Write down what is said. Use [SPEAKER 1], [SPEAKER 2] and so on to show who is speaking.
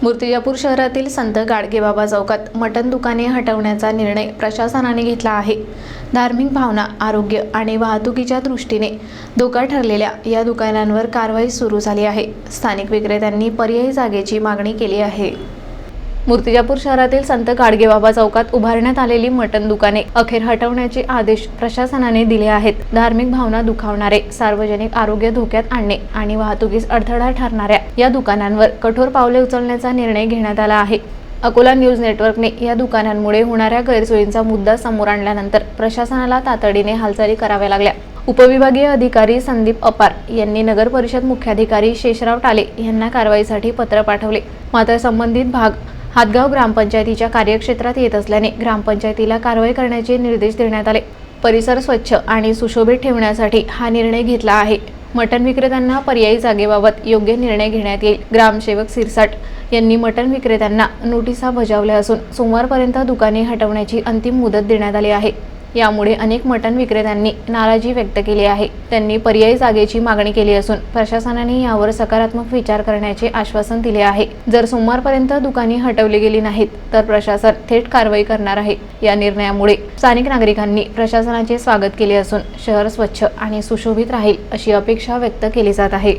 [SPEAKER 1] मूर्तिजापूर शहरातील संत गाडगेबाबा चौकात मटण दुकाने हटवण्याचा निर्णय प्रशासनाने घेतला आहे। धार्मिक भावना, आरोग्य आणि वाहतुकीच्या दृष्टीने धोका ठरलेल्या या दुकानांवर कारवाई सुरू झाली आहे। स्थानिक विक्रेत्यांनी पर्यायी जागेची मागणी केली आहे। मूर्तिजापूर शहरातील संत गाडगेबाबा चौकात उभारण्यात आलेली मटण दुकाने अखेर हटवण्याचे आदेश प्रशासनाने दिले आहेत। धार्मिक भावना दुखावणारे, सार्वजनिक आरोग्य धोक्यात आणणे आणि वाहतुकीस अडथळा ठरणाऱ्या या दुकानांवर कठोर पावले उचलण्याचा निर्णय घेण्यात आला आहे। अकोला न्यूज नेटवर्कने या दुकानांमुळे होणाऱ्या गैरसोयींचा मुद्दा समोर आणल्यानंतर प्रशासनाला तातडीने हालचाली कराव्या लागल्या। उपविभागीय अधिकारी संदीप अपार यांनी नगर परिषद मुख्याधिकारी शेषराव टाले यांना कारवाईसाठी पत्र पाठवले। मात्र संबंधित भाग हातगाव ग्रामपंचायतीच्या कार्यक्षेत्रात येत असल्याने ग्रामपंचायतीला कारवाई करण्याचे निर्देश देण्यात आले। परिसर स्वच्छ आणि सुशोभित ठेवण्यासाठी हा निर्णय घेतला आहे। मटण विक्रेत्यांना पर्यायी जागेबाबत योग्य निर्णय घेण्यात येईल। ग्रामसेवक सिरसाट यांनी मटण विक्रेत्यांना नोटिसा बजावल्या असून सोमवारपर्यंत दुकाने हटवण्याची अंतिम मुदत देण्यात आली आहे। यामुळे अनेक मटण विक्रेत्यांनी नाराजी व्यक्त केली आहे। त्यांनी पर्यायी जागेची मागणी केली असून प्रशासनाने यावर सकारात्मक विचार करण्याचे आश्वासन दिले आहे। जर सोमवारपर्यंत दुकाने हटवली गेली नाहीत तर प्रशासन थेट कारवाई करणार आहे। या निर्णयामुळे स्थानिक नागरिकांनी प्रशासनाचे स्वागत केले असून शहर स्वच्छ आणि सुशोभित राहील अशी अपेक्षा व्यक्त केली जात आहे।